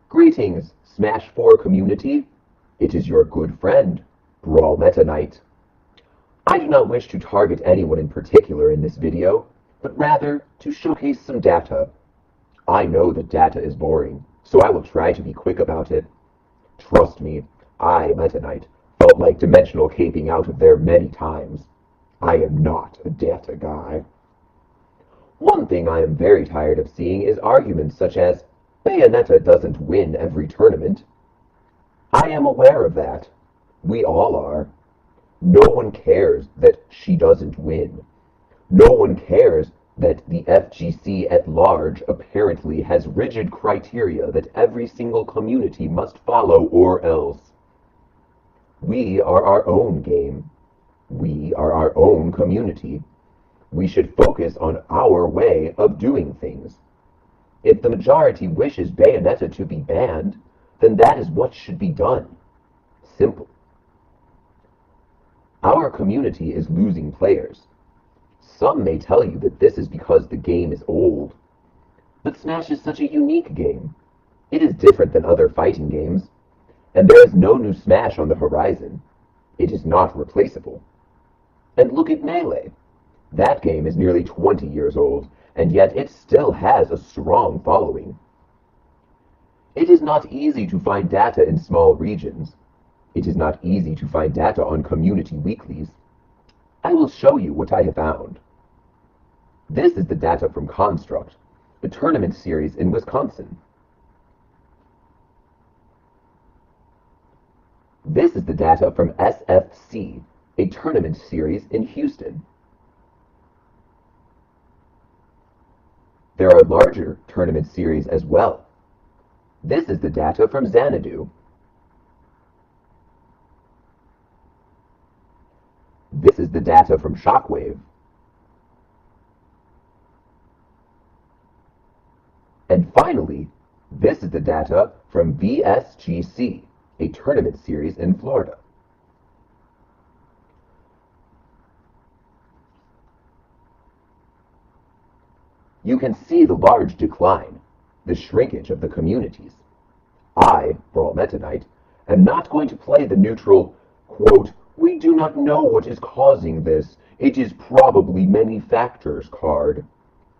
Greetings, Smash 4 community. It is your good friend, Brawl Meta Knight. I do not wish to target anyone in particular in this video, but rather to showcase some data. I know that data is boring, so I will try to be quick about it. Trust me, I, Meta Knight, felt like dimensional caping out of there many times. I am not a data guy. One thing I am very tired of seeing is arguments such as, Bayonetta doesn't win every tournament. I am aware of that. We all are. No one cares that she doesn't win. No one cares that the FGC at large apparently has rigid criteria that every single community must follow or else. We are our own game. We are our own community. We should focus on our way of doing things. If the majority wishes Bayonetta to be banned, then that is what should be done. Simple. Our community is losing players. Some may tell you that this is because the game is old. But Smash is such a unique game. It is different than other fighting games, and there is no new Smash on the horizon. It is not replaceable. And look at Melee. That game is nearly 20 years old, and yet it still has a strong following. It is not easy to find data in small regions. It is not easy to find data on community weeklies. I will show you what I have found. This is the data from Construct, a tournament series in Wisconsin. This is the data from SFC, a tournament series in Houston. There are larger tournament series as well. This is the data from Xanadu. This is the data from Shockwave. And finally, this is the data from VSGC, a tournament series in Florida. You can see the large decline, the shrinkage of the communities. I, Brawl Meta Knight, am not going to play the neutral, quote, "We do not know what is causing this. It is probably many factors" card.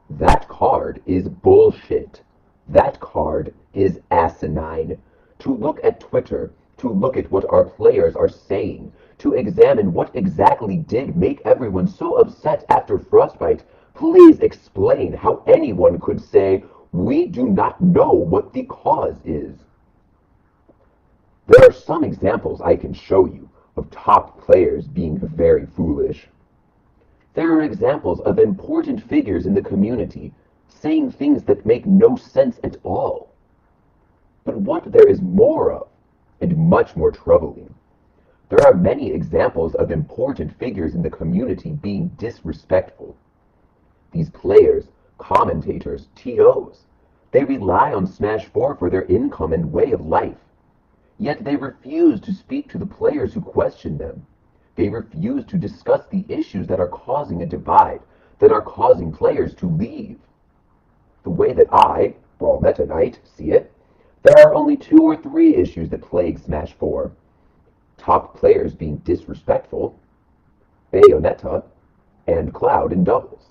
That card is bullshit. That card is asinine. To look at Twitter, to look at what our players are saying, to examine what exactly did make everyone so upset after Frostbite, please explain how anyone could say, "We do not know what the cause is." There are some examples I can show you of top players being very foolish. There are examples of important figures in the community saying things that make no sense at all. But what there is more of, and much more troubling, there are many examples of important figures in the community being disrespectful. These players, commentators, TOs, they rely on Smash 4 for their income and way of life. Yet they refuse to speak to the players who question them. They refuse to discuss the issues that are causing a divide, that are causing players to leave. The way that I, Brawl Meta Knight, see it, there are only 2 or 3 issues that plague Smash 4. Top players being disrespectful, Bayonetta, and Cloud in doubles.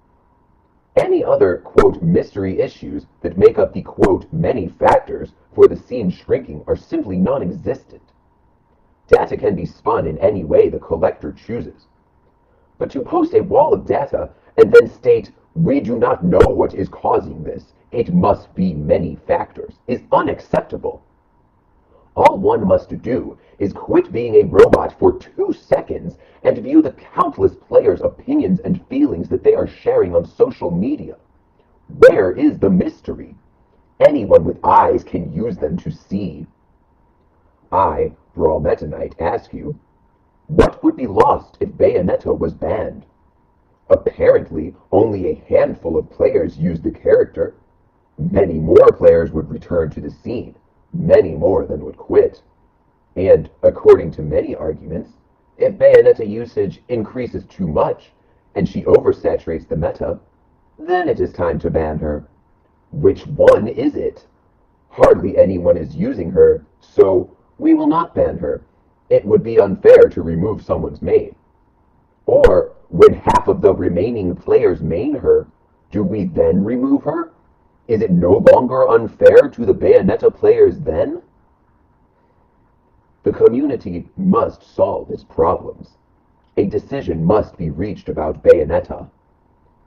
Any other, quote, mystery issues that make up the, quote, many factors for the scene shrinking are simply non-existent. Data can be spun in any way the collector chooses. But to post a wall of data and then state, "We do not know what is causing this, it must be many factors," is unacceptable. All one must do is quit being a robot for 2 seconds and view the countless players' opinions and feelings that they are sharing on social media. Where is the mystery? Anyone with eyes can use them to see. I, Brawl Meta Knight, ask you, what would be lost if Bayonetta was banned? Apparently, only a handful of players use the character. Many more players would return to the scene. Many more than would quit. And, according to many arguments, if Bayonetta usage increases too much, and she oversaturates the meta, then it is time to ban her. Which one is it? Hardly anyone is using her, so we will not ban her. It would be unfair to remove someone's main. Or, when half of the remaining players main her, do we then remove her? Is it no longer unfair to the Bayonetta players then? The community must solve its problems. A decision must be reached about Bayonetta.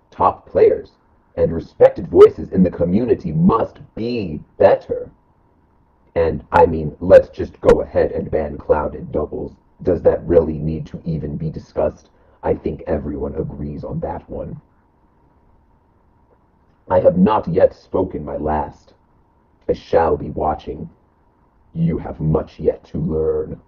Top players and respected voices in the community must be better. And I mean, let's just go ahead and ban Cloud in doubles. Does that really need to even be discussed? I think everyone agrees on that one. I have not yet spoken my last. I shall be watching. You have much yet to learn.